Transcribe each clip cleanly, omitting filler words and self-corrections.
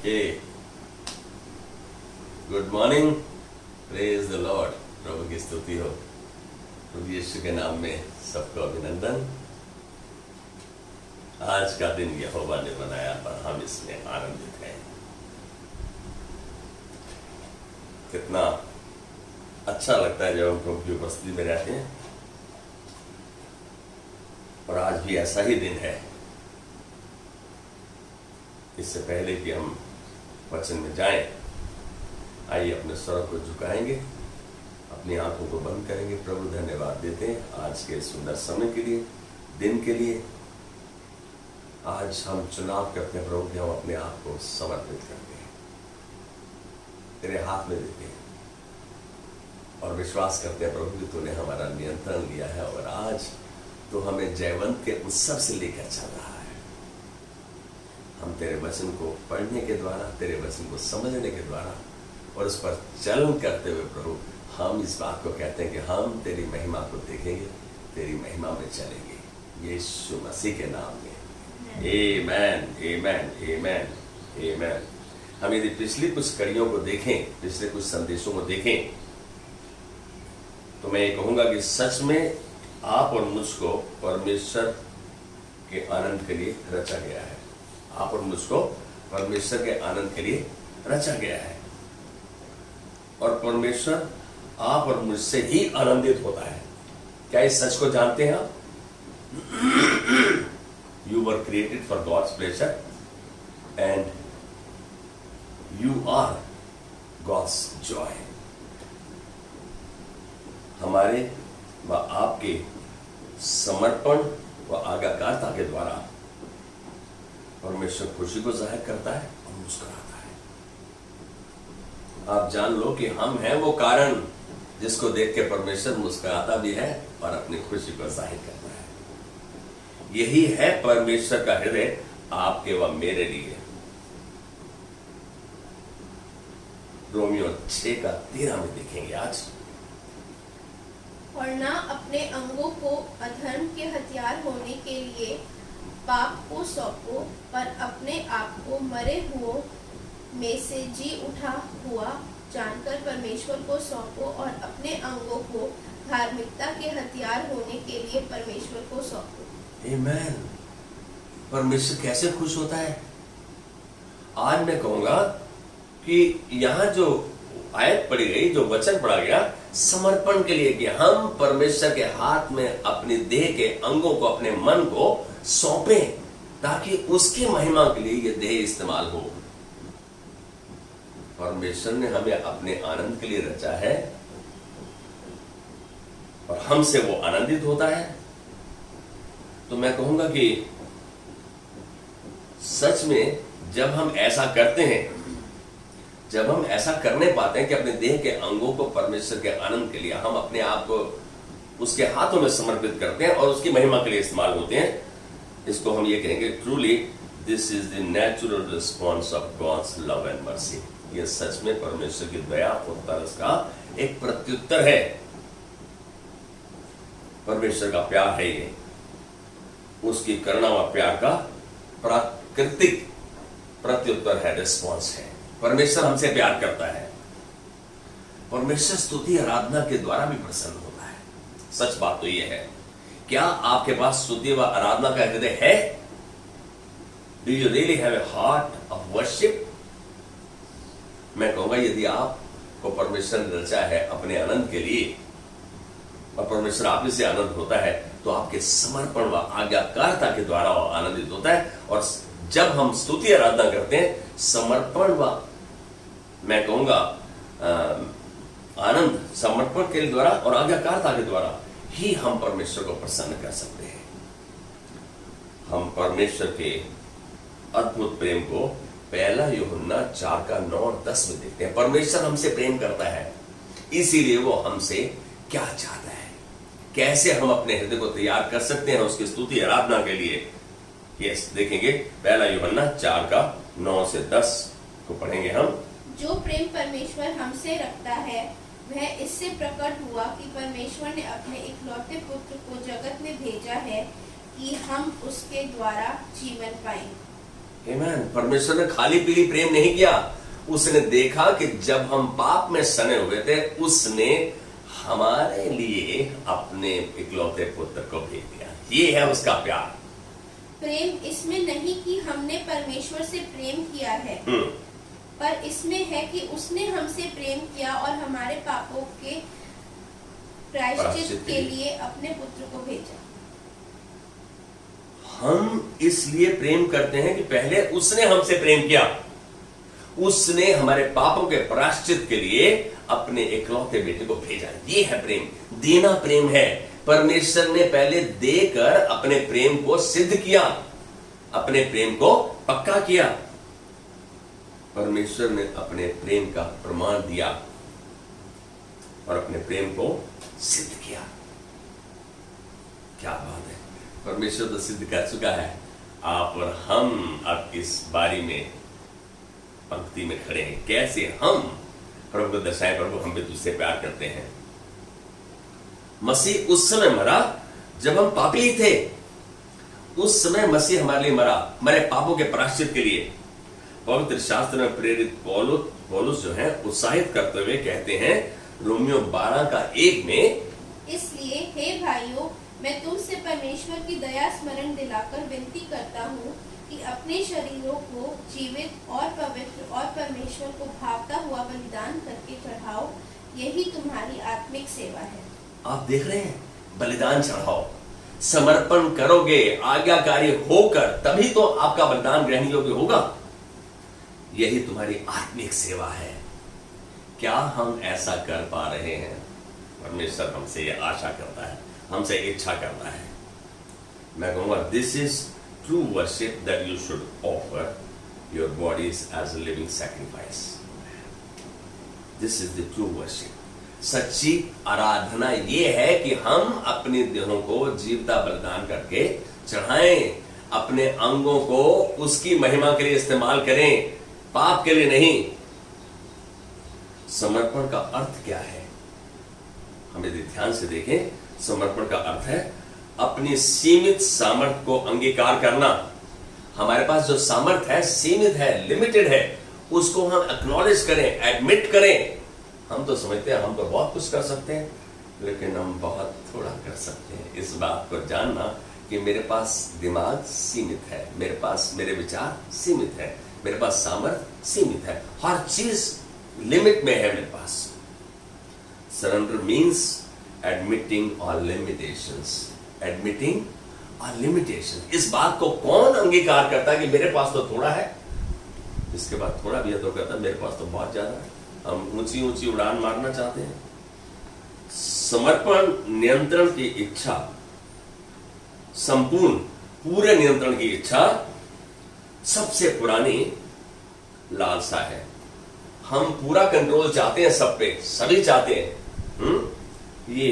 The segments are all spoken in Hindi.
Okay, good morning, praise the lord. प्रभु की स्तुति हो। प्रभु यीशु के नाम में सबको अभिनंदन। आज का दिन यहोवा ने बनाया और हम इसमें आनंदित हैं। कितना अच्छा लगता है जब हम प्रभु की उपस्थिति में रहते हैं। और आज भी ऐसा ही दिन है। इससे पहले कि हम वचन में जाएं, आइए अपने स्वर को झुकाएंगे, अपनी आंखों को बंद करेंगे। प्रभु धन्यवाद देते हैं आज के सुंदर समय के लिए, दिन के लिए। आज हम चुनाव करते हैं प्रभु कि हम अपने आप को समर्पित करते हैं, तेरे हाथ में देते हैं और विश्वास करते हैं प्रभु कि तूने हमारा नियंत्रण लिया है और आज तो हमें जयवंत के उत्सव से लेकर चल रहा है। हम तेरे वचन को पढ़ने के द्वारा, तेरे वचन को समझने के द्वारा और उस पर चलन करते हुए प्रभु हम इस बात को कहते हैं कि हम तेरी महिमा को देखेंगे, तेरी महिमा में चलेंगे, यीशु मसीह के नाम में। आमेन, आमेन, आमेन, आमेन। हम यदि पिछली कुछ कड़ियों को देखें, पिछले कुछ संदेशों को देखें, तो मैं ये कहूंगा कि सच में आप और मुझको परमेश्वर के आनंद के लिए रचा गया है। आप और मुझको परमेश्वर के आनंद के लिए रचा गया है और परमेश्वर आप और मुझसे ही आनंदित होता है। क्या इस सच को जानते हैं आप? You were created for God's pleasure and you are God's joy। हमारे व आपके समर्पण व आज्ञाकारिता के द्वारा परमेश्वर खुशी को जाहिर करता है और मुस्कुराता है। आप जान लो कि हम हैं वो कारण जिसको देख के परमेश्वर मुस्कुराता भी है और अपनी खुशी को जाहिर करता है। यही है परमेश्वर का हृदय आपके व मेरे लिए। रोमियो 6:13 में देखेंगे आज। और ना अपने अंगों को अधर्म के हथियार होने के लिए पाप को सौंपो, पर अपने आप को मरे हुओं में से जी उठा हुआ जानकर परमेश्वर को सौंपो और अपने अंगों को धार्मिकता के हथियार होने के लिए परमेश्वर को सौंपो। आमेन। परमेश्वर कैसे खुश होता है? आज मैं कहूंगा कि यहाँ जो आयत पढ़ी गई, जो वचन पढ़ा गया, समर्पण के लिए कि हम परमेश्वर के हाथ में अपनी देह के अंगों को, अपने मन को सौंपें ताकि उसकी महिमा के लिए ये देह इस्तेमाल हो। परमेश्वर ने हमें अपने आनंद के लिए रचा है और हमसे वो आनंदित होता है। तो मैं कहूंगा कि सच में जब हम ऐसा करते हैं, जब हम ऐसा करने पाते हैं कि अपने देह के अंगों को परमेश्वर के आनंद के लिए हम अपने आप को उसके हाथों में समर्पित करते हैं और उसकी महिमा के लिए इस्तेमाल होते हैं, इसको हम ये कहेंगे truly this is the natural response of God's love and mercy. ये सच में परमेश्वर की दया और तरस का एक प्रत्युत्तर है। परमेश्वर का प्यार है ये, उसकी करुणा व प्यार का प्राकृतिक प्रत्युत्तर है, रिस्पॉन्स है। परमेश्वर हमसे प्यार करता है। परमेश्वर स्तुति आराधना के द्वारा भी प्रसन्न होता है। सच बात तो यह है। क्या आपके पास स्तुति व आराधना का हृदय है? Do you really have a heart of worship? मैं कहूंगा यदि आपको परमेश्वर ने रचा है अपने आनंद के लिए और परमेश्वर आप से आनंद होता है, तो आपके समर्पण व आज्ञाकारिता के द्वारा वो आनंदित होता है। और जब हम स्तुति आराधना करते हैं, समर्पण व मैं कहूंगा आनंद, समर्पण के द्वारा और आज्ञाकारिता के द्वारा ही हम परमेश्वर को प्रसन्न कर सकते हैं। हम परमेश्वर के अद्भुत प्रेम को 1 यूहन्ना 4:9-10 में देखते हैं। परमेश्वर हमसे प्रेम करता है, इसीलिए वो हमसे क्या चाहता है, कैसे हम अपने हृदय को तैयार कर सकते हैं उसकी स्तुति आराधना के लिए। यस, देखेंगे 1 यूहन्ना 4:9-10 को पढ़ेंगे हम। जो प्रेम परमेश्वर हमसे रखता है वह इससे प्रकट हुआ कि परमेश्वर ने अपने इकलौते पुत्र को जगत में भेजा है कि हम उसके द्वारा जीवन पाएं। आमीन। परमेश्वर ने खाली पीली प्रेम नहीं किया, उसने देखा कि जब हम पाप में सने हुए थे, उसने हमारे लिए अपने इकलौते पुत्र को भेज दिया। ये है उसका प्यार। प्रेम इसमें नहीं कि हमने परमेश्वर से प्रेम किया है, पर इसमें है कि उसने हमसे प्रेम किया और हमारे पापों के प्रायश्चित के लिए अपने पुत्र को भेजा। हम इसलिए प्रेम करते हैं कि पहले उसने हमसे प्रेम किया, उसने हमारे पापों के प्रायश्चित के लिए अपने इकलौते बेटे को भेजा। ये है प्रेम, देना प्रेम है। परमेश्वर ने पहले देकर अपने प्रेम को सिद्ध किया, अपने प्रेम को पक्का किया। परमेश्वर ने अपने प्रेम का प्रमाण दिया और अपने प्रेम को सिद्ध किया। क्या बात है, परमेश्वर तो सिद्ध कर चुका है। आप और हम अब इस बारी में पंक्ति में खड़े हैं। कैसे हम प्रभु को दर्शाएं, प्रभु हम भी तुझसे प्यार करते हैं। मसीह उस समय मरा जब हम पापी ही थे। उस समय मसीह हमारे लिए मरा, हमारे पापों के प्रायश्चित के लिए। पवित्र शास्त्र में प्रेरित पौलुस जो है उत्साहित करते हुए कहते हैं रोमियो 12:1 में, इसलिए हे भाइयों, मैं तुमसे परमेश्वर की दया स्मरण दिलाकर विनती करता हूँ कि अपने शरीरों को जीवित और पवित्र और परमेश्वर को भावता हुआ बलिदान करके चढ़ाओ, यही तुम्हारी आत्मिक सेवा है। आप देख रहे हैं, बलिदान चढ़ाओ, समर्पण करोगे आज्ञाकारी होकर, तभी तो आपका बलिदान ग्रहण योग्य होगा। यही तुम्हारी आत्मिक सेवा है। क्या हम ऐसा कर पा रहे हैं? परमेश्वर हमसे ये आशा करता है, हमसे इच्छा करता है। मैं कहूंगा this is true worship that you should offer your bodies as a living sacrifice. This is the true worship. सच्ची आराधना ये है कि हम अपने देहों को जीवता बलिदान करके चढ़ाएं, अपने अंगों को उसकी महिमा के लिए इस्तेमाल करें, पाप के लिए नहीं। समर्पण का अर्थ क्या है? हम यदि ध्यान से देखें, समर्पण का अर्थ है अपनी सीमित सामर्थ्य को अंगीकार करना। हमारे पास जो सामर्थ्य है सीमित है, लिमिटेड है, उसको हम एक्नॉलेज करें, एडमिट करें। हम तो समझते हैं हम तो बहुत कुछ कर सकते हैं, लेकिन हम बहुत थोड़ा कर सकते हैं। इस बात को जानना कि मेरे पास दिमाग सीमित है, मेरे पास मेरे विचार सीमित है, मेरे पास सामर्थ्य सीमित है, हर चीज लिमिट में है मेरे पास। Surrender means admitting all limitations, admitting all limitation. इस बात को कौन अंगीकार करता है कि मेरे पास तो थोड़ा है, इसके बाद थोड़ा भी है तो कहता है मेरे पास तो बहुत ज्यादा है। हम ऊंची ऊंची उड़ान मारना चाहते हैं। समर्पण नियंत्रण की इच्छा, संपूर्ण पूरे नियंत्रण की इच्छा सबसे पुरानी लालसा है। हम पूरा कंट्रोल चाहते हैं सब पे, सभी चाहते हैं। ये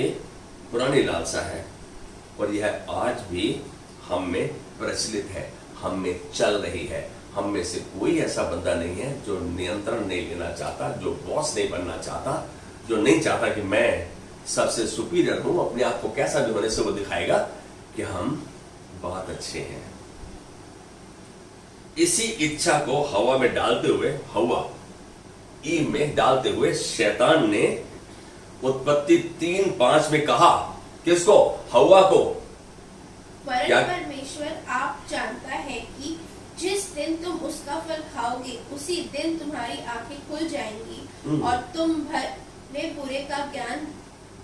पुरानी लालसा है और यह आज भी हम में प्रचलित है, हम में चल रही है। हम में से कोई ऐसा बंदा नहीं है जो नियंत्रण नहीं लेना चाहता, जो बॉस नहीं बनना चाहता, जो नहीं चाहता कि मैं सबसे सुपीरियर हूं। अपने आप को कैसा भी होने से वो दिखाएगा कि हम बहुत अच्छे हैं। इसी इच्छा को हवा में डालते हुए, हवा ईव में डालते हुए शैतान ने उत्पत्ति 3:5 में कहा, किसको? हवा को। वरन परमेश्वर आप जानता है कि जिस दिन तुम उसका फल खाओगे उसी दिन तुम्हारी आंखें खुल जाएंगी और तुम भले बुरे का ज्ञान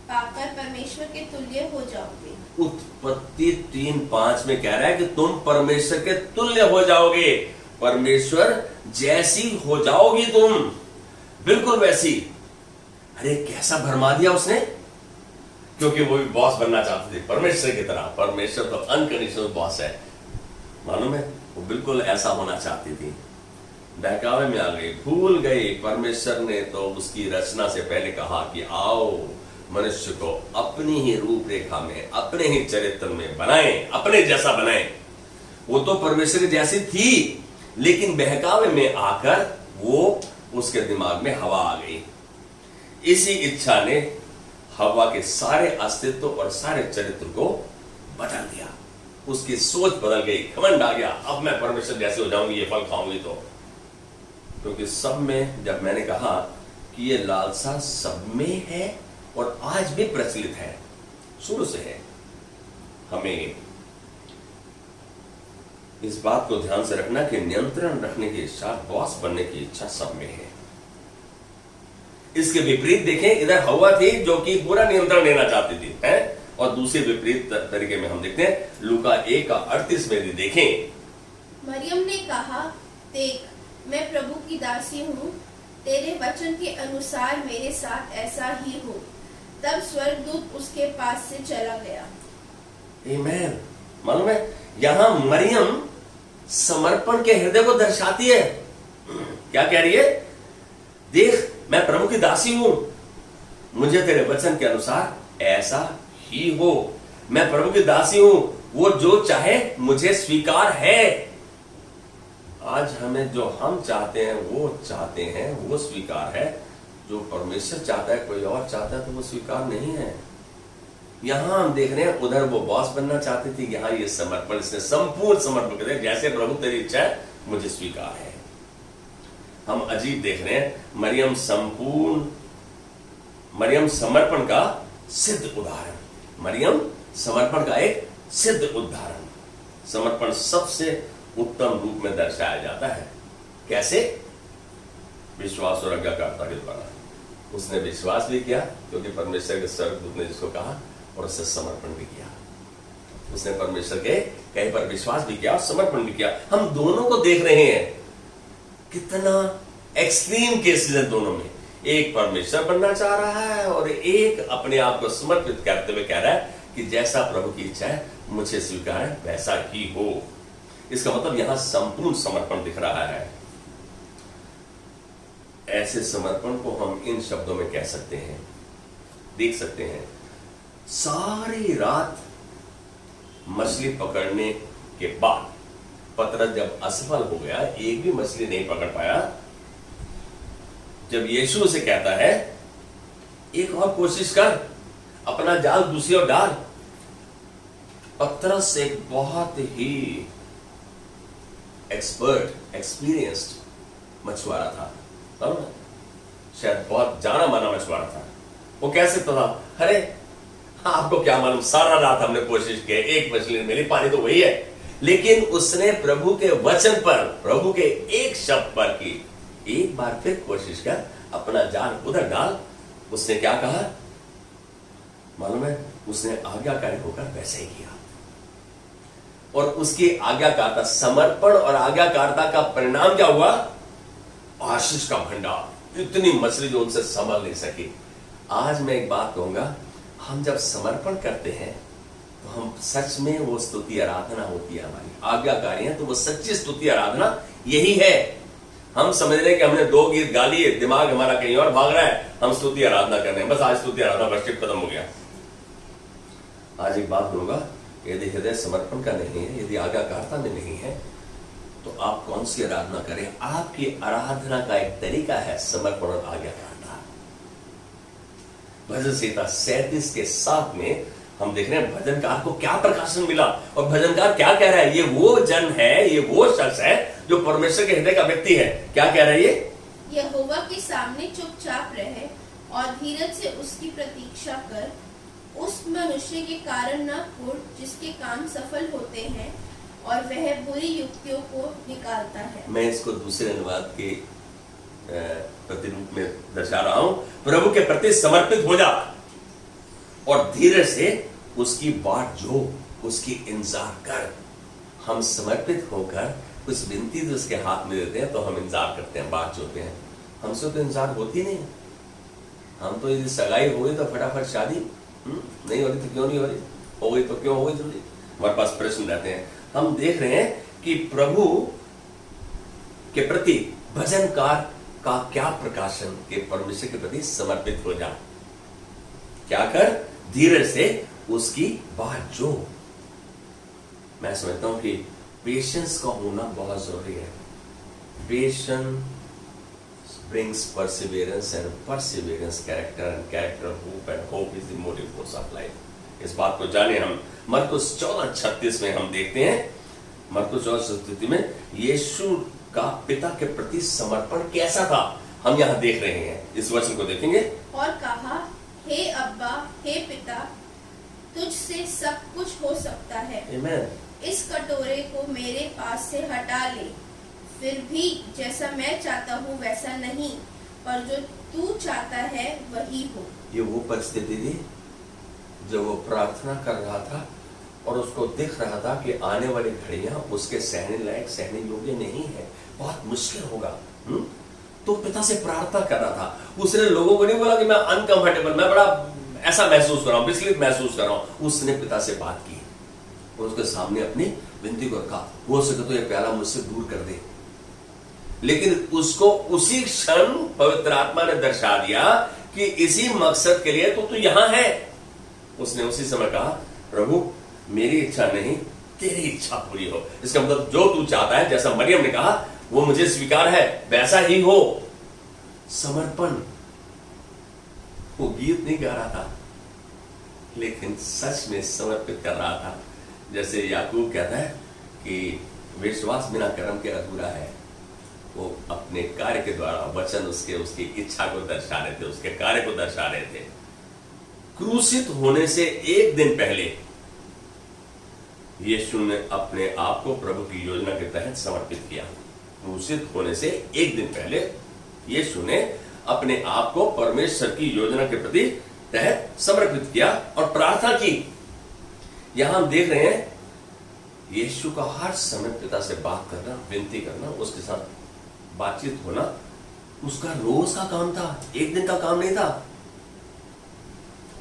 पाकर परमेश्वर के तुल्य हो जाओगे। उत्पत्ति 3:5 में कह रहा है कि तुम परमेश्वर के तुल्य हो जाओगे, परमेश्वर जैसी हो जाओगी तुम, बिल्कुल वैसी। अरे कैसा भरमा दिया उसने, क्योंकि वो भी बॉस बनना चाहते थे परमेश्वर की तरह। परमेश्वर तो अनकंडीशनल बॉस है, मालूम है। वो बिल्कुल ऐसा होना चाहती थी, बहकावे में आ गई, भूल गई। परमेश्वर ने तो उसकी रचना से पहले कहा कि आओ मनुष्य को अपनी ही रूपरेखा में, अपने ही चरित्र में बनाएं, अपने जैसा बनाएं। वो तो परमेश्वर जैसी थी, लेकिन बहकावे में आकर वो उसके दिमाग में हवा आ गई। इसी इच्छा ने हवा के सारे अस्तित्व और सारे चरित्र को बदल दिया। उसकी सोच बदल गई, घमंड आ गया, अब मैं परमेश्वर जैसे हो जाऊंगी, ये फल खाऊंगी तो। क्योंकि सब में, जब मैंने कहा कि ये लालसा सब में है और आज भी प्रचलित है, शुरू से है, हमें इस बात को ध्यान से रखना कि नियंत्रण रखने की इच्छा, बॉस बनने की इच्छा सब में है। इसके विपरीत देखें, इधर हवा थी जो कि पूरा नियंत्रण लेना चाहती थी, है? और दूसरे विपरीत तरीके में हम देखते हैं लूका 1:38 में यदि देखें, मरियम ने कहा, देख मैं प्रभु की दासी हूँ, तेरे वचन के अनुसार मेरे साथ ऐसा ही हो। तब स्वर्गदूत उसके पास से चला गया। आमीन। मालूम है, यहां मरियम समर्पण के हृदय को दर्शाती है। क्या कह रही है? देख मैं प्रभु की दासी हूं, मुझे तेरे वचन के अनुसार ऐसा ही हो। मैं प्रभु की दासी हूं, वो जो चाहे मुझे स्वीकार है। आज हमें जो हम चाहते हैं वो चाहते हैं, वो स्वीकार है। जो परमेश्वर चाहता है, कोई और चाहता है तो वो स्वीकार नहीं है। यहां हम देख रहे हैं, उधर वो बॉस बनना चाहती थी, यहां ये समर्पण, इसने संपूर्ण समर्पण कर दिया। जैसे प्रभु तेरी इच्छा है, मुझे स्वीकार है। हम अजीब देख रहे हैं, मरियम समर्पण का सिद्ध उदाहरण, मरियम समर्पण का एक सिद्ध उदाहरण। समर्पण सबसे उत्तम रूप में दर्शाया जाता है। कैसे? विश्वास और आज्ञाकारिता के द्वारा। उसने विश्वास भी किया क्योंकि परमेश्वर के स्वर्गदूत ने जिसको कहा, और उससे समर्पण भी किया। उसने परमेश्वर के कहे पर विश्वास भी किया और समर्पण भी किया। हम दोनों को देख रहे हैं, कितना एक्सट्रीम केसेस है दोनों में। एक परमेश्वर बनना चाह रहा है और एक अपने आप को समर्पित करते हुए कह रहा है कि जैसा प्रभु की इच्छा है मुझे स्वीकार है, वैसा ही हो। इसका मतलब यहां संपूर्ण समर्पण दिख रहा है। ऐसे समर्पण को हम इन शब्दों में कह सकते हैं, देख सकते हैं। सारी रात मछली पकड़ने के बाद पतरस जब असफल हो गया, एक भी मछली नहीं पकड़ पाया, जब यीशु उसे कहता है एक और कोशिश कर, अपना जाल दूसरी ओर डाल। पतरस एक बहुत ही एक्सपर्ट, एक्सपीरियंस्ड मछुआरा था, शायद बहुत जाना माना मछुआरा था। वो कह सकता था, अरे आपको क्या मालूम, सारा रात हमने कोशिश की, एक मछली मिली, पानी तो वही है। लेकिन उसने प्रभु के वचन पर, प्रभु के एक शब्द पर की, एक बार फिर कोशिश कर, अपना जाल उधर डाल। उसने क्या कहा मालूम है? उसने आज्ञाकारी होकर वैसे ही किया। और उसकी आज्ञाकारिता, समर्पण और आज्ञाकारिता का परिणाम क्या हुआ? आशीष का भंडार, इतनी मछली जो उनसे संभल नहीं सकी। आज मैं एक बात कहूंगा, हम जब समर्पण करते हैं तो हम सच में, वो स्तुति आराधना होती है हमारी, आज्ञाकारी है तो वो सच्ची स्तुति आराधना यही है। हम समझ रहे हैं कि हमने 2 गीत गा लिए, दिमाग हमारा कहीं और भाग रहा है, हम स्तुति आराधना कर रहे हैं, बस आज स्तुति आराधना वर्शिप खत्म हो गया। आज एक बात कहूंगा, यदि हृदय समर्पण का नहीं है, यदि आज्ञाकारिता में नहीं है, तो आप कौन सी आराधना करें? आपकी आराधना का एक तरीका है समर्पण और आज्ञाकारिता। भजन संहिता 37 के 7 में हम देख रहे हैं भजनकार को क्या प्रकाशन मिला, और भजनकार क्या कह रहा है? ये वो जन है, ये वो शख्स है जो परमेश्वर के हृदय का व्यक्ति है। क्या कह रहा है ये? यहोवा के सामने चुपचाप रहे और धीरज से उसकी प्रतीक्षा कर। उस मनुष्य के कारण न फूट जिसके काम सफल होते हैं, और वह बुरी युक्तियों को निकालता है। मैं इसको दूसरे अनुवाद के प्रतिरूप में दर्शा रहा हूं। प्रभु के प्रति समर्पित हो जा और धीरज से उसकी बाट जो, उसकी इंतजार कर। हम समर्पित होकर कुछ विनती जो उसके हाथ में देते हैं तो हम इंतजार करते हैं, बाट जोते हैं। हमसे तो इंतजार होती नहीं। हम तो यदि सगाई हो गई तो फटाफट शादी, नहीं हो रही तो क्यों नहीं हो रही, हो गई तो क्यों हो गई जल्दी, हमारे पास प्रश्न रहते हैं। हम देख रहे हैं कि प्रभु के प्रति भजनकार का क्या प्रकाशन, के परमेश्वर के प्रति समर्पित हो जा। क्या कर? धीरज से उसकी बात जो। मैं समझता हूं कि पेशेंस का होना बहुत जरूरी है। Patience brings perseverance and perseverance character and character hope and hope is the motive force of life। इस बात को जाने हम मरकुस 14:36 में हम देखते हैं, मरकुस 14:36 में यीशु का पिता के प्रति समर्पण कैसा था, हम यहाँ देख रहे हैं। इस वचन को देखेंगे। और कहा, हे अब्बा, हे पिता, तुझसे सब कुछ हो सकता है। आमीन। इस कटोरे को मेरे पास से हटा ले, फिर भी जैसा मैं चाहता हूँ वैसा नहीं, पर जो तू चाहता है वही हो। ये वो परिस्थिति थी जब वो प्रार्थना कर रहा था और उसको दिख रहा था कि आने वाली घड़ियां उसके सहने लायक, सहने योग्य नहीं है, बहुत मुश्किल होगा। तो पिता से प्रार्थना कर रहा था। उसने लोगों को नहीं बोला कि मैं अनकंफर्टेबल, मैं बड़ा ऐसा महसूस कर रहा हूं, विचलित महसूस कर रहा हूं। उसने पिता से बात की और उसके सामने अपनी विनती को रखा, हो सके तो ये प्याला मुझसे दूर कर दे। लेकिन उसको उसी क्षण पवित्र आत्मा ने दर्शा दिया कि इसी मकसद के लिए तो तू यहां है। उसने उसी समय कहा, प्रभु मेरी इच्छा नहीं, तेरी इच्छा पूरी हो। इसका मतलब जो तू चाहता है, जैसा मरियम ने कहा वो मुझे स्वीकार है, वैसा ही हो। समर्पण। वो गीत नहीं गा रहा था, लेकिन सच में समर्पित कर रहा था। जैसे याकूब कहता है कि विश्वास बिना कर्म के अधूरा है। वो अपने कार्य के द्वारा वचन उसकी इच्छा को दर्शा रहे थे, उसके कार्य को दर्शा रहे थे। क्रूसित होने से एक दिन पहले यीशु ने अपने आप को प्रभु की योजना के तहत समर्पित किया। क्रूसित होने से एक दिन पहले यीशु ने अपने आप को परमेश्वर की योजना के प्रति तहत समर्पित किया और प्रार्थना की। यहां हम देख रहे हैं यीशु का हर समय पिता से बात करना, विनती करना, उसके साथ बातचीत होना उसका रोज का काम था, एक दिन का काम नहीं था।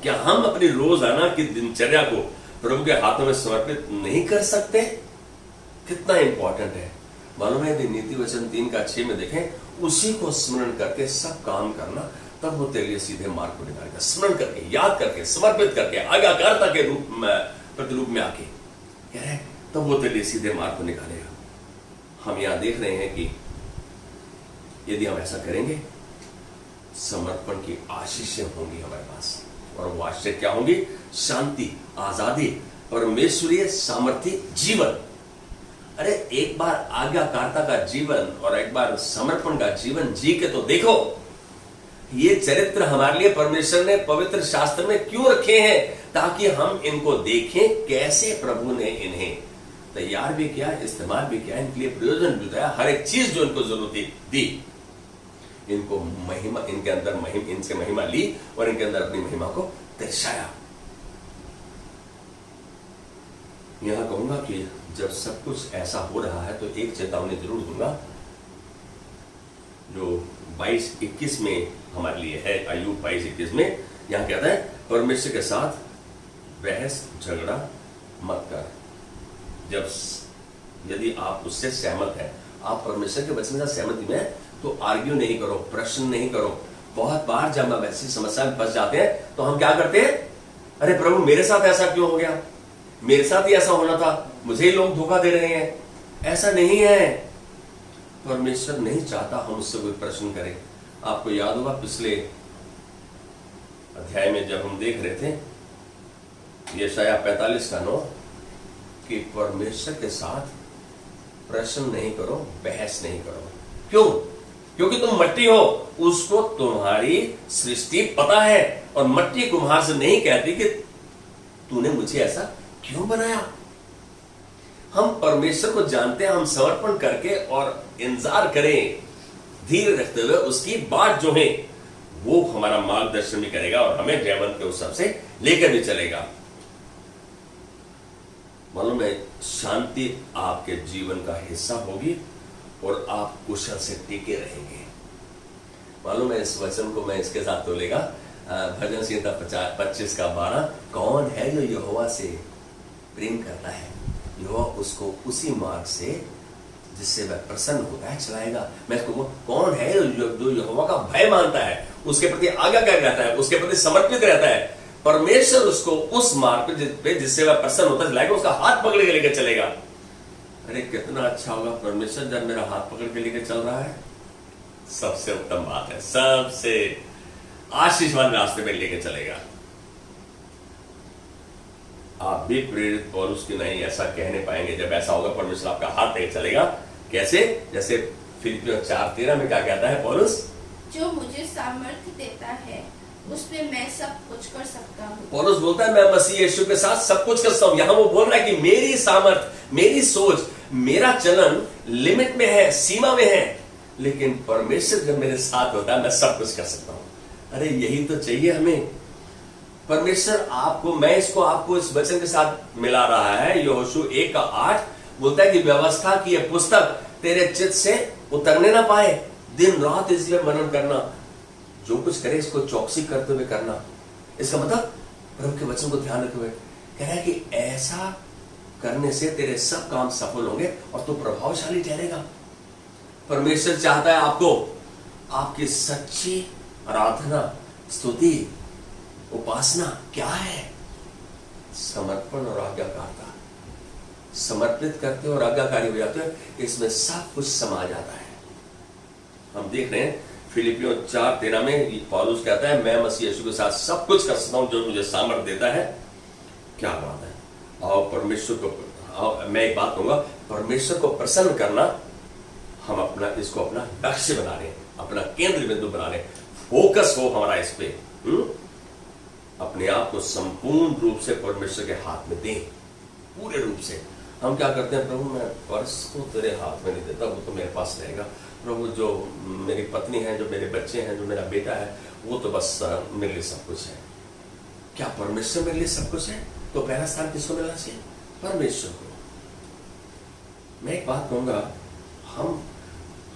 क्या हम अपनी रोजाना की दिनचर्या को प्रभु के हाथों में समर्पित नहीं कर सकते? कितना इंपॉर्टेंट है मालूम है? यदि नीति वचन 3:6 में देखें, उसी को स्मरण करके सब काम करना, तब वो तेरे लिए सीधे मार्ग को निकालेगा। स्मरण करके, याद करके, समर्पित करके, आज्ञाकारिता के रूप में, प्रतिरूप में आके कह रहे, तब वो तेरे लिए सीधे मार्ग को निकालेगा। हम यहां देख रहे हैं कि यदि हम ऐसा करेंगे, समर्पण की आशीषें होंगी हमारे पास। और वो आशीषें क्या होंगी? शांति, आजादी, परमेश्वरीय सामर्थ्य जीवन। अरे एक बार आज्ञाकारिता का जीवन और एक बार समर्पण का जीवन जी के तो देखो। ये चरित्र हमारे लिए परमेश्वर ने पवित्र शास्त्र में क्यों रखे हैं? ताकि हम इनको देखें कैसे प्रभु ने इन्हें तैयार भी किया, इस्तेमाल भी किया, इनके लिए प्रयोजन भी बताया। हर एक चीज जो इनको जरूरत दी, इनको महिमा, इनके अंदर इनसे महिमा ली और इनके अंदर अपनी महिमा को दर्शाया। यहां कहूंगा कि जब सब कुछ ऐसा हो रहा है तो एक चेतावनी जरूर दूंगा, जो 22:21 में हमारे लिए है। अय्यूब 22:21 में यहां कहता है, परमेश्वर के साथ बहस झगड़ा मत कर। यदि आप उससे सहमत हैं, आप परमेश्वर के वचन से सहमति में, तो आर्ग्यू नहीं करो, प्रश्न नहीं करो। बहुत बार जब हम ऐसी समस्या में फंस जाते हैं तो हम क्या करते हैं? अरे प्रभु मेरे साथ ऐसा क्यों हो गया? मेरे साथ ही ऐसा होना था, मुझे ही लोग धोखा दे रहे हैं। ऐसा नहीं है। परमेश्वर नहीं चाहता हम उससे कोई प्रश्न करें। आपको याद होगा पिछले अध्याय में जब हम देख रहे थे यशायाह 45:9 कि परमेश्वर के साथ प्रश्न नहीं करो, बहस नहीं करो। क्यों? क्योंकि तुम मट्टी हो, उसको तुम्हारी सृष्टि पता है। और मट्टी कुम्हार से नहीं कहती कि तूने मुझे ऐसा क्यों बनाया। हम परमेश्वर को जानते हैं, हम समर्पण करके और इंतजार करें, धीरे रखते हुए उसकी बात जो है वो हमारा मार्गदर्शन भी करेगा और हमें जयवंत के उत्सव से लेकर भी चलेगा। मालूम है, शांति आपके जीवन का हिस्सा होगी और आप कुशल से टिके रहेंगे। मालूम है, इस वचन को मैं इसके साथ तोलेगा, भजन संहिता 25:12, कौन है जो यहोवा से प्रेम करता है, यहोवा उसको उसी मार्ग से जिससे वह प्रसन्न होता है चलाएगा। मैं इसको कौन है जो यहोवा का भय मानता है, उसके प्रति आज्ञाकारी रहता है, उसके प्रति समर्पित रहता है, परमेश्वर उसको उस मार्ग पे जिससे वह प्रसन्न होता चलाएगा, उसका हाथ पकड़ के लेकर चलेगा। अरे कितना अच्छा होगा परमेश्वर जब मेरा हाथ पकड़ के लेकर चल रहा है। सबसे उत्तम बात है, सबसे आशीषवान रास्ते पे लेके चलेगा। आप भी प्रेरित पौलुस की नहीं ऐसा कहने पाएंगे। जब ऐसा होगा परमेश्वर आपका हाथ नहीं चलेगा। कैसे? जैसे फिलिपियों 4:13 में क्या कहता है पौलुस? जो मुझे सामर्थ्य देता है उसमें मैं सब कुछ कर सकता हूँ। पौलुस बोलता है मैं मसीह यीशु के साथ सब कुछ कर सकता हूँ। यहां वो बोल रहा है कि मेरी सामर्थ, मेरी सोच, मेरा चलन लिमिट में है, सीमा में है, लेकिन परमेश्वर जब मेरे साथ होता है मैं सब कुछ कर सकता हूँ। अरे यही तो चाहिए हमें। परमेश्वर आपको, मैं इसको आपको इस वचन के साथ मिला रहा है। यहोशू 1:8 बोलता है कि व्यवस्था की यह पुस्तक तेरे चित्त से उतरने ना पाए, दिन रात इसलिए मनन करना, जो कुछ करे इसको चौकसी करते हुए करना। इसका मतलब प्रभु के वचन को ध्यान रखे हुए कह रहा है कि ऐसा करने से तेरे सब काम सफल होंगे और तू प्रभावशाली ठहरेगा। परमेश्वर चाहता है आपको, आपकी सच्ची आराधना, स्तुति, उपासना क्या है? समर्पण और आज्ञाकारिता। समर्पित करते हो और आज्ञाकारी हो जाते हो, इसमें सब कुछ समा जाता है। हम देख रहे हैं फिलिपियों 4:13 में पौलुस कहता है मैं मसीह यीशु के साथ सब कुछ कर सकता हूं जो मुझे सामर्थ देता है। क्या बात है। और परमेश्वर को, मैं एक बात कहूंगा, परमेश्वर को प्रसन्न करना, हम अपना इसको अपना लक्ष्य बना रहे हैं, अपना केंद्र बिंदु बना रहे हैं। फोकस हो हमारा इस पे। अपने आप को संपूर्ण रूप से परमेश्वर के हाथ में दें, पूरे रूप से। हम क्या करते हैं, प्रभु मैं पर्स को तेरे हाथ में नहीं देता, वो तो मेरे पास रहेगा। प्रभु जो मेरी पत्नी है, जो मेरे बच्चे हैं, जो मेरा बेटा है, वो तो बस मेरे लिए सब कुछ है। क्या परमेश्वर मेरे लिए सब कुछ है? तो पहला स्थान किसको मिलना चाहिए? परमेश्वर को। मैं एक बात कहूंगा, हम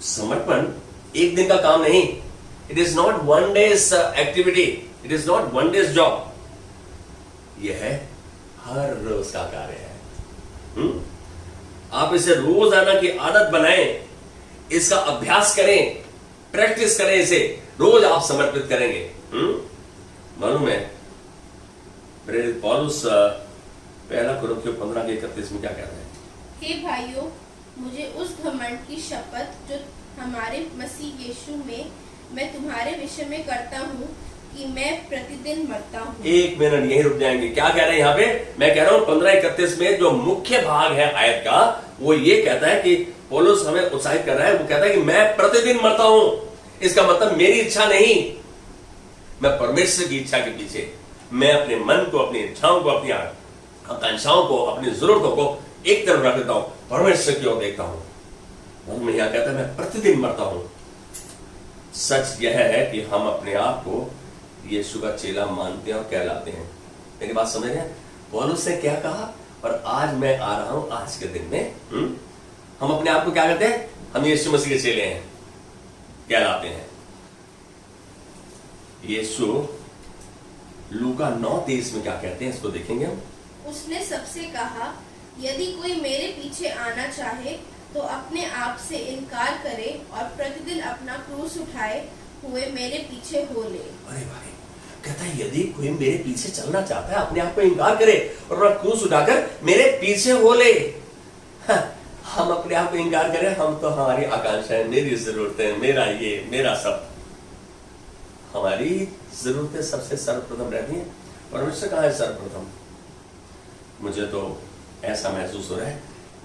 समर्पण एक दिन का काम नहीं। It is not one days activity, it is not one days job. यह है हर रोज का कार्य है। आप इसे रोजाना की आदत बनाएं, इसका अभ्यास करें, प्रैक्टिस करें, इसे रोज आप समर्पित करेंगे। मालूम है प्रेरित पौलुस पहला कुरिन्थियों 15:31 में क्या कहता है? हे भाइयों, मुझे उस घमंड की शपथ जो हमारे मसीह यीशु में मैं तुम्हारे विषय में करता हूँ कि मैं प्रतिदिन मरता हूँ। एक मिनट यहीं रुक जाएंगे। क्या कह रहे हैं यहाँ पे? मैं कह रहा हूँ 15:31 में जो मुख्य भाग है आयत का, वो ये कहता है कि पौलुस हमें उत्साहित कर रहा है। वो कहता है कि मैं प्रतिदिन मरता हूँ। इसका मतलब मेरी इच्छा नहीं, मैं परमेश्वर की इच्छा के पीछे, मैं अपने मन को, अपनी इच्छाओं को, अपनी आकांक्षाओं को, अपनी जरूरतों को एक तरफ रख देता हूं, परमेश्वर की ओर देखता हूं। मैं यहां कहता है मैं प्रतिदिन मरता हूं। सच यह है कि हम अपने आप को यीशु का चेला मानते हैं और कहलाते हैं। मेरी बात समझ रहे हैं? पौलुस ने क्या कहा? और आज मैं आ रहा हूं, आज के दिन में हम अपने आप को क्या कहते हैं? हम यीशु मसीह के चेले हैं, कहलाते हैं। यीशु लूका 9:23 में क्या कहते हैं, इसको देखेंगे हम। उसने सबसे कहा, यदि कोई मेरे पीछे आना चाहे तो अपने आप से इनकार करे और प्रतिदिन अपना क्रूस उठाए हुए मेरे पीछे हो ले। अरे भाई, कहता है यदि कोई मेरे पीछे चलना चाहता है, अपने आप को इनकार करे और अपना क्रूस उठाकर मेरे पीछे हो ले। हम अपने आप को इनकार करें, हम तो हमारी आकांक्षाएं, मेरी जरूरतें, मेरा ये, मेरा सब, हमारी जरूरतें सबसे सर्वप्रथम रहती हैं। परमेश्वर कहाँ है सर्वप्रथम? मुझे तो ऐसा महसूस हो रहा है,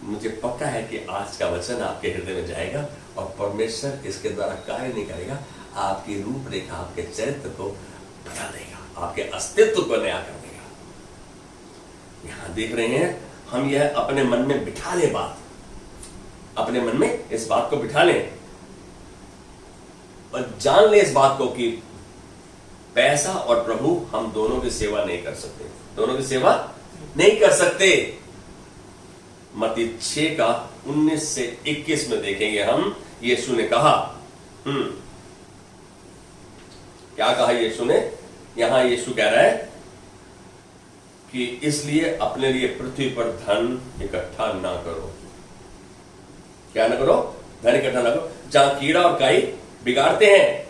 मुझे पक्का है कि आज का वचन आपके हृदय में जाएगा और परमेश्वर इसके द्वारा कार्य नहीं करेगा, आपकी रूपरेखा, आपके चरित्र को बदल देगा, आपके अस्तित्व को नया कर देगा। यहां देख रहे हैं, हम यह अपने मन में बिठा ले, बात अपने मन में इस बात को बिठा लें और जान ले इस बात को कि पैसा और प्रभु, हम दोनों की सेवा नहीं कर सकते, दोनों की सेवा नहीं कर सकते। मत्ती 6:19 से 21 में देखेंगे हम, यीशु ने कहा, क्या कहा यीशु ने? यहां यीशु कह रहा है कि इसलिए अपने लिए पृथ्वी पर धन इकट्ठा ना करो। क्या ना करो? धन इकट्ठा ना करो, जहां कीड़ा और काई बिगाड़ते हैं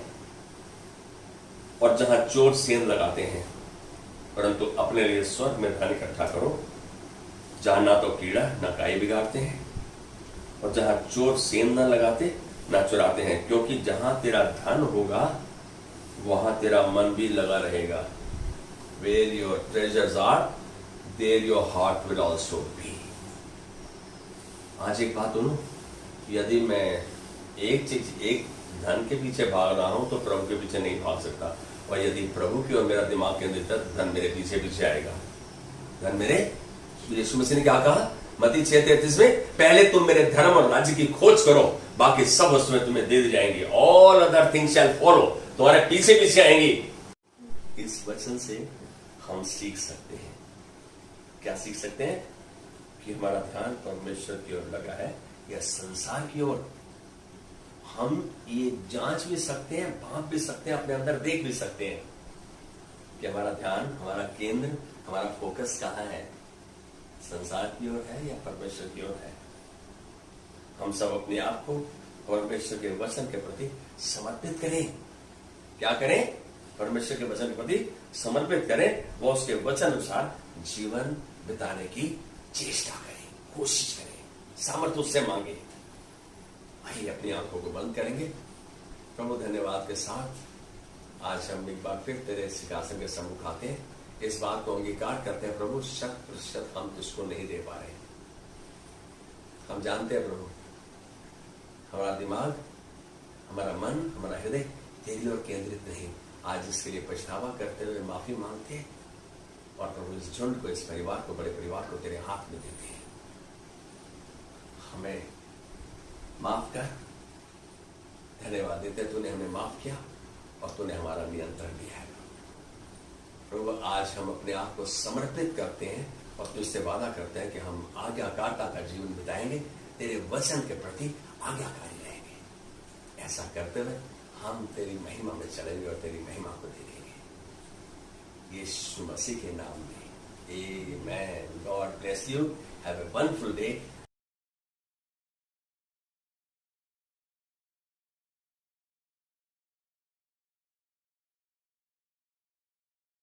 और जहां चोर सेंध लगाते हैं, परंतु अपने लिए स्वर्ग में धन इकट्ठा करो, जहां ना तो कीड़ा ना काई बिगाड़ते हैं और जहां चोर सेंध ना लगाते ना चुराते हैं, क्योंकि जहां तेरा धन होगा वहां तेरा मन भी लगा रहेगा। Where your treasures are, there your heart will also be. आज एक बात सुनो, यदि मैं एक धन के पीछे भाग रहा हूं तो प्रभु के पीछे नहीं भाग सकता, और यदि प्रभु की ओर मेरा दिमाग केंद्रित है तो धन मेरे पीछे पीछे आएगा। धन मेरे, यीशु मसीह ने क्या कहा मत्ती 6:33 में, पहले तुम मेरे धर्म और राज्य की खोज करो, बाकी सब वस्तुएं तुम्हें दे दी जाएंगी। ऑल अदर थिंग्स शैल फॉलो, तुम्हारे पीछे पीछे आएंगी। इस वचन से हम सीख सकते हैं, क्या सीख सकते हैं? कि हमारा ध्यान परमेश्वर की ओर लगा है या संसार की ओर। हम ये जांच भी सकते हैं, भांप भी सकते हैं, अपने अंदर देख भी सकते हैं कि हमारा ध्यान, हमारा केंद्र, हमारा फोकस कहाँ है, संसार की ओर है या परमेश्वर की ओर है। हम सब अपने आप को परमेश्वर के वचन के प्रति समर्पित करें। क्या करें? परमेश्वर के वचन के प्रति समर्पित करें, वो उसके वचन अनुसार जीवन बिताने की चेष्टा करें, कोशिश करें, सामर्थ्य उससे मांगे। आइए अपनी आंखों को बंद करेंगे। प्रभु धन्यवाद के साथ आज हम एक बार फिर तेरे सिंहासन के सम्मुख आते हैं, इस बात को अंगीकार करते हैं प्रभु 100% हम तुझको नहीं दे पा रहे। हम जानते हैं प्रभु, हमारा दिमाग, हमारा मन, हमारा हृदय तेरी ओर केंद्रित नहीं। आज इसके लिए पछतावा करते हुए माफी मांगते हैं, और प्रभु इस झुंड को, इस परिवार को, बड़े परिवार को तेरे हाथ में देते हैं। हमें माफ कर, धन्यवाद देते, तूने हमें माफ किया और तूने हमारा नियंत्रण लिया है। प्रभु आज हम अपने आप को समर्पित करते हैं और तुझसे वादा करते हैं कि हम आज्ञाकारिता का जीवन बिताएंगे, तेरे वचन के प्रति आज्ञाकारी रहेंगे। ऐसा करते हुए हम तेरी महिमा में चलेंगे और तेरी महिमा को देखेंगे, यीशु मसीह के नाम में। Amen. God bless you. Have a wonderful day.